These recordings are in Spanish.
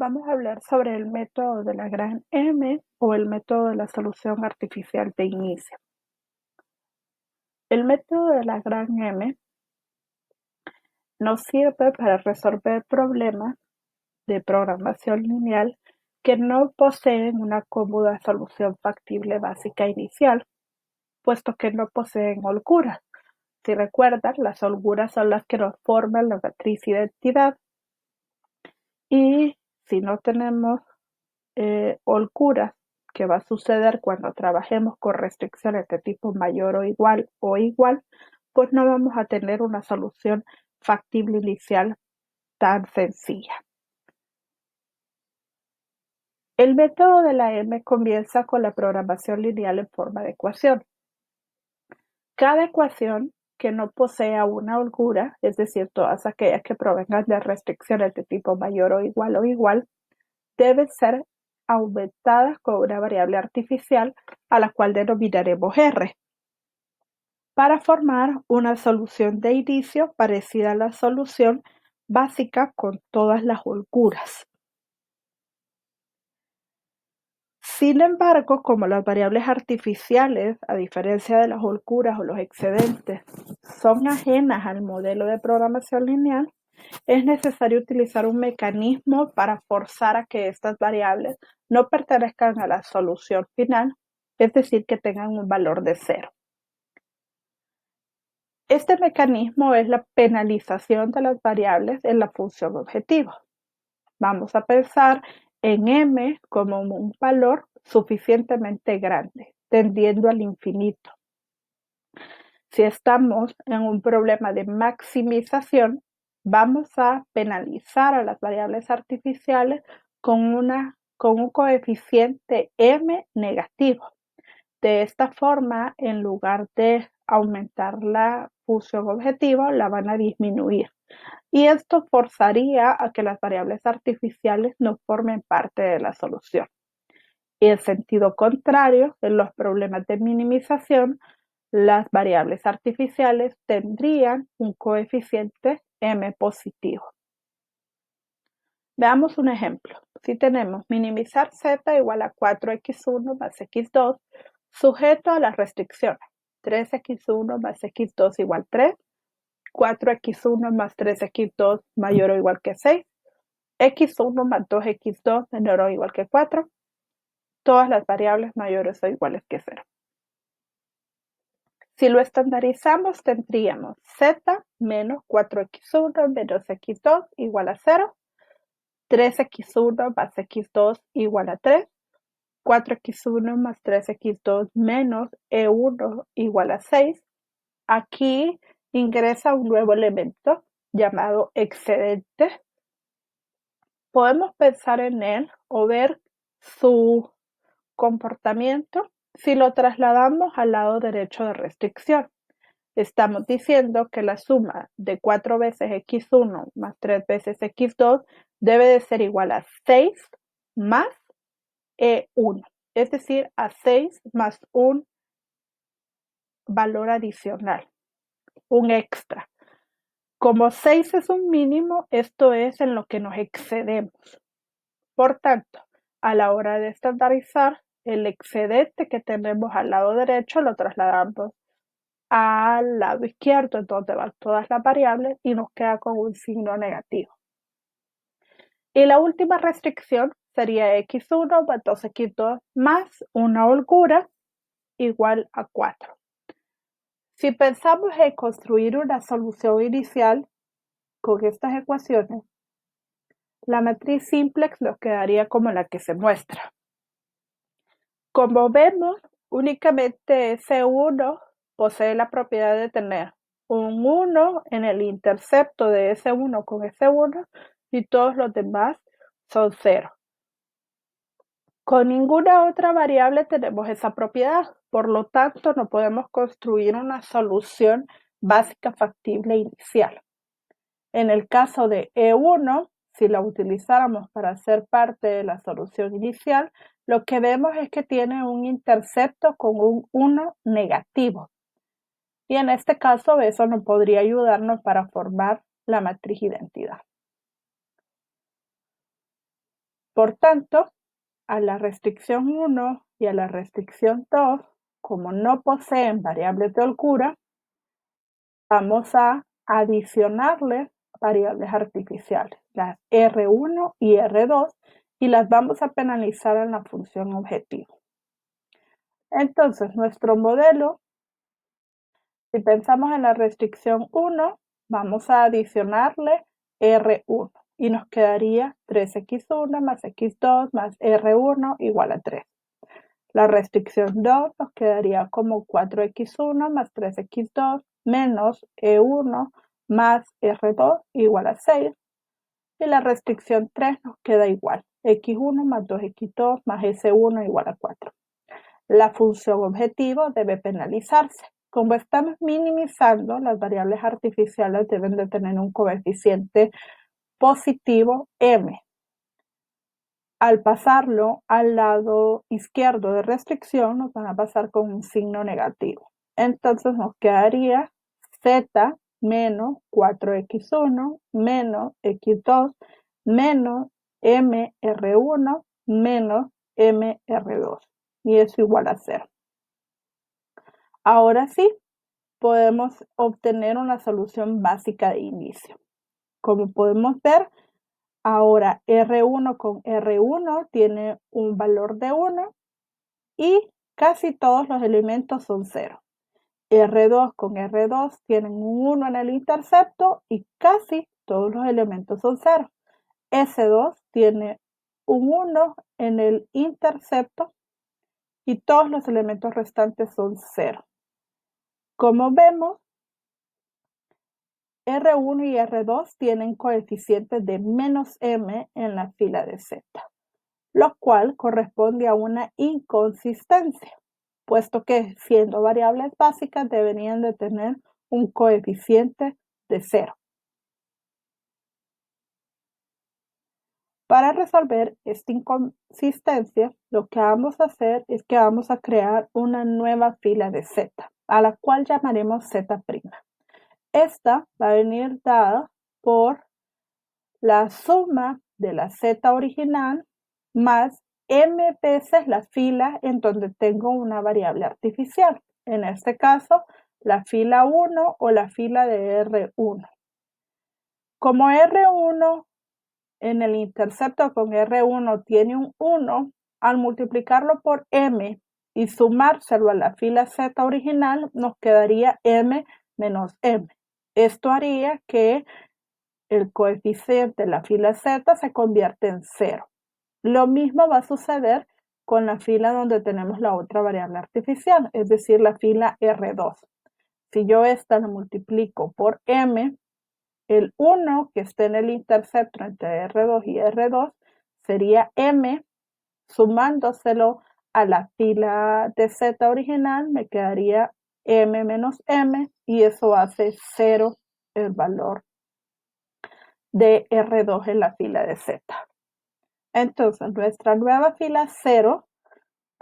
Vamos a hablar sobre el método de la gran M o el método de la solución artificial de inicio. El método de la gran M nos sirve para resolver problemas de programación lineal que no poseen una cómoda solución factible básica inicial, puesto que no poseen holguras. Si recuerdan, las holguras son las que nos forman la matriz identidad, y si no tenemos holguras, que va a suceder cuando trabajemos con restricciones de tipo mayor o igual, pues no vamos a tener una solución factible inicial tan sencilla. El método de la M comienza con la programación lineal en forma de ecuación. Cada ecuación que no posea una holgura, es decir, todas aquellas que provengan de restricciones de tipo mayor o igual, debe ser aumentadas con una variable artificial a la cual denominaremos R, para formar una solución de inicio parecida a la solución básica con todas las holguras. Sin embargo, como las variables artificiales, a diferencia de las holguras o los excedentes, son ajenas al modelo de programación lineal, es necesario utilizar un mecanismo para forzar a que estas variables no pertenezcan a la solución final, es decir, que tengan un valor de 0. Este mecanismo es la penalización de las variables en la función objetivo. Vamos a pensar en m como un valor suficientemente grande, tendiendo al infinito. Si estamos en un problema de maximización, vamos a penalizar a las variables artificiales con un coeficiente m negativo. De esta forma, en lugar de aumentar la función objetivo, la van a disminuir. Y esto forzaría a que las variables artificiales no formen parte de la solución. Y en sentido contrario, en los problemas de minimización, las variables artificiales tendrían un coeficiente m positivo. Veamos un ejemplo. Si tenemos minimizar z igual a 4x1 más x2, sujeto a las restricciones 3x1 más x2 igual 3, 4x1 más 3x2 mayor o igual que 6, x1 más 2x2 menor o igual que 4, todas las variables mayores o iguales que 0. Si lo estandarizamos, tendríamos z menos 4x1 menos x2 igual a 0, 3x1 más x2 igual a 3, 4x1 más 3x2 menos e1 igual a 6. Aquí ingresa un nuevo elemento llamado excedente. Podemos pensar en él o ver su comportamiento si lo trasladamos al lado derecho de restricción. Estamos diciendo que la suma de 4 veces x1 más 3 veces x2 debe de ser igual a 6 más e1, es decir, a 6 más un valor adicional, un extra. Como 6 es un mínimo, esto es en lo que nos excedemos. Por tanto, a la hora de estandarizar, el excedente que tenemos al lado derecho lo trasladamos al lado izquierdo, en donde van todas las variables, y nos queda con un signo negativo. Y la última restricción sería x1 más 2x2 más una holgura igual a 4. Si pensamos en construir una solución inicial con estas ecuaciones, la matriz simplex nos quedaría como la que se muestra. Como vemos, únicamente S1 posee la propiedad de tener un 1 en el intercepto de S1 con S1 y todos los demás son 0. Con ninguna otra variable tenemos esa propiedad, por lo tanto no podemos construir una solución básica factible inicial. En el caso de E1, si la utilizáramos para ser parte de la solución inicial, lo que vemos es que tiene un intercepto con un 1 negativo. Y en este caso eso no podría ayudarnos para formar la matriz identidad. Por tanto, a la restricción 1 y a la restricción 2, como no poseen variables de holgura, vamos a adicionarle variables artificiales, las R1 y R2, y las vamos a penalizar en la función objetivo. Entonces, nuestro modelo, si pensamos en la restricción 1, vamos a adicionarle R1 y nos quedaría 3x1 más x2 más R1 igual a 3. La restricción 2 nos quedaría como 4x1 más 3x2 menos E1 más R2 igual a 6. Y la restricción 3 nos queda igual, x1 más 2x2 más S1 igual a 4. La función objetivo debe penalizarse. Como estamos minimizando, las variables artificiales deben de tener un coeficiente positivo m. Al pasarlo al lado izquierdo de restricción, nos van a pasar con un signo negativo. Entonces nos quedaría z menos 4x1 menos x2 menos mr1 menos mr2. Y eso igual a 0. Ahora sí, podemos obtener una solución básica de inicio. Como podemos ver, ahora R1 con R1 tiene un valor de 1 y casi todos los elementos son 0. R2 con R2 tienen un 1 en el intercepto y casi todos los elementos son 0. S2 tiene un 1 en el intercepto y todos los elementos restantes son 0. Como vemos, R1 y R2 tienen coeficientes de menos m en la fila de Z, lo cual corresponde a una inconsistencia, puesto que siendo variables básicas deberían de tener un coeficiente de 0. Para resolver esta inconsistencia, lo que vamos a hacer es que vamos a crear una nueva fila de Z, a la cual llamaremos Z'. Esta va a venir dada por la suma de la Z original más m veces la fila en donde tengo una variable artificial. En este caso, la fila 1 o la fila de R1. Como R1 en el intercepto con R1 tiene un 1, al multiplicarlo por m y sumárselo a la fila Z original, nos quedaría m menos m. Esto haría que el coeficiente de la fila Z se convierte en 0. Lo mismo va a suceder con la fila donde tenemos la otra variable artificial, es decir, la fila R2. Si yo esta la multiplico por m, el 1 que esté en el intercepto entre R2 y R2 sería m, sumándoselo a la fila de Z original, me quedaría m menos m, y eso hace 0 el valor de R2 en la fila de Z. Entonces, nuestra nueva fila 0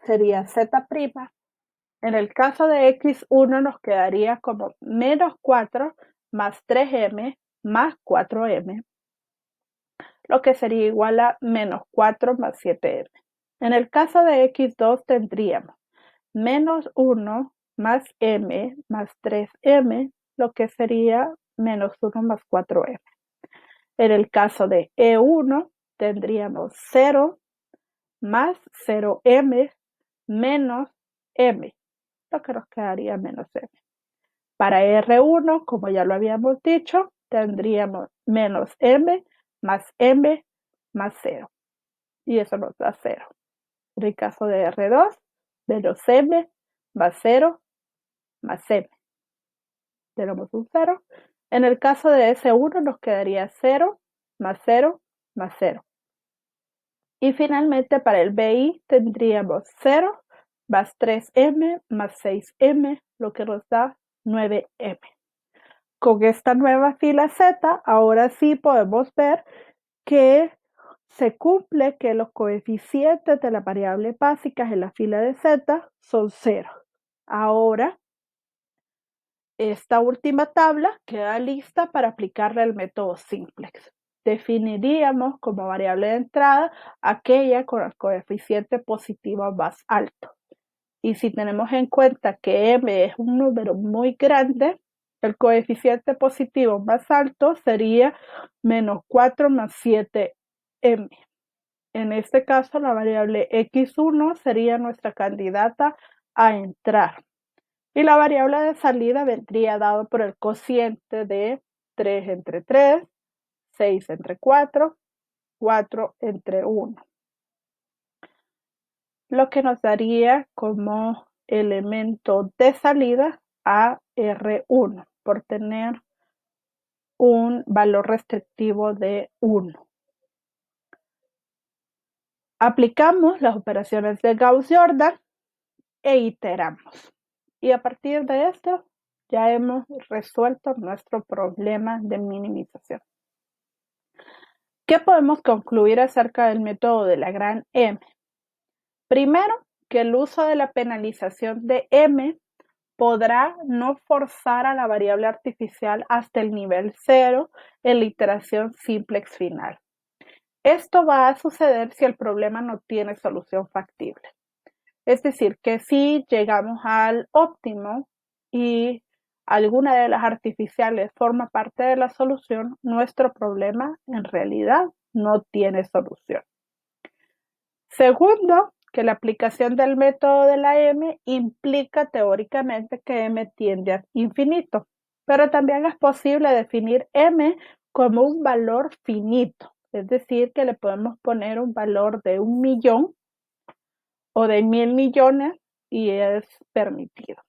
sería Z'. En el caso de X1 nos quedaría como menos 4 más 3m más 4m, lo que sería igual a menos 4 más 7m. En el caso de X2 tendríamos menos 1 más m más 3m, lo que sería menos 1 más 4m. En el caso de E1 tendríamos 0 más 0m menos m, lo que nos quedaría menos m. Para R1, como ya lo habíamos dicho, tendríamos menos m más 0, y eso nos da 0. En el caso de R2, menos m más 0 más m. Tenemos un 0. En el caso de S1 nos quedaría 0 más 0 más 0. Y finalmente para el BI tendríamos 0 más 3m más 6m, lo que nos da 9m. Con esta nueva fila Z, ahora sí podemos ver que se cumple que los coeficientes de las variables básicas en la fila de Z son 0. Ahora, esta última tabla queda lista para aplicarle el método simplex. definiríamos como variable de entrada aquella con el coeficiente positivo más alto. Y si tenemos en cuenta que m es un número muy grande, el coeficiente positivo más alto sería menos 4 más 7m. En este caso, la variable x1 sería nuestra candidata a entrar. Y la variable de salida vendría dado por el cociente de 3 entre 3, 6 entre 4, 4 entre 1. Lo que nos daría como elemento de salida a R1 por tener un valor restrictivo de 1. Aplicamos las operaciones de Gauss-Jordan e iteramos. Y a partir de esto ya hemos resuelto nuestro problema de minimización. ¿Qué podemos concluir acerca del método de la gran M? Primero, que el uso de la penalización de M podrá no forzar a la variable artificial hasta el nivel 0 en la iteración simplex final. Esto va a suceder si el problema no tiene solución factible. Es decir, que si llegamos al óptimo y alguna de las artificiales forma parte de la solución, nuestro problema en realidad no tiene solución. Segundo, que la aplicación del método de la M implica teóricamente que M tiende a infinito, pero también es posible definir M como un valor finito, es decir, que le podemos poner un valor de 1.000.000 o de 1.000 millones y es permitido.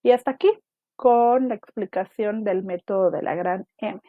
Y hasta aquí con la explicación del método de la gran M.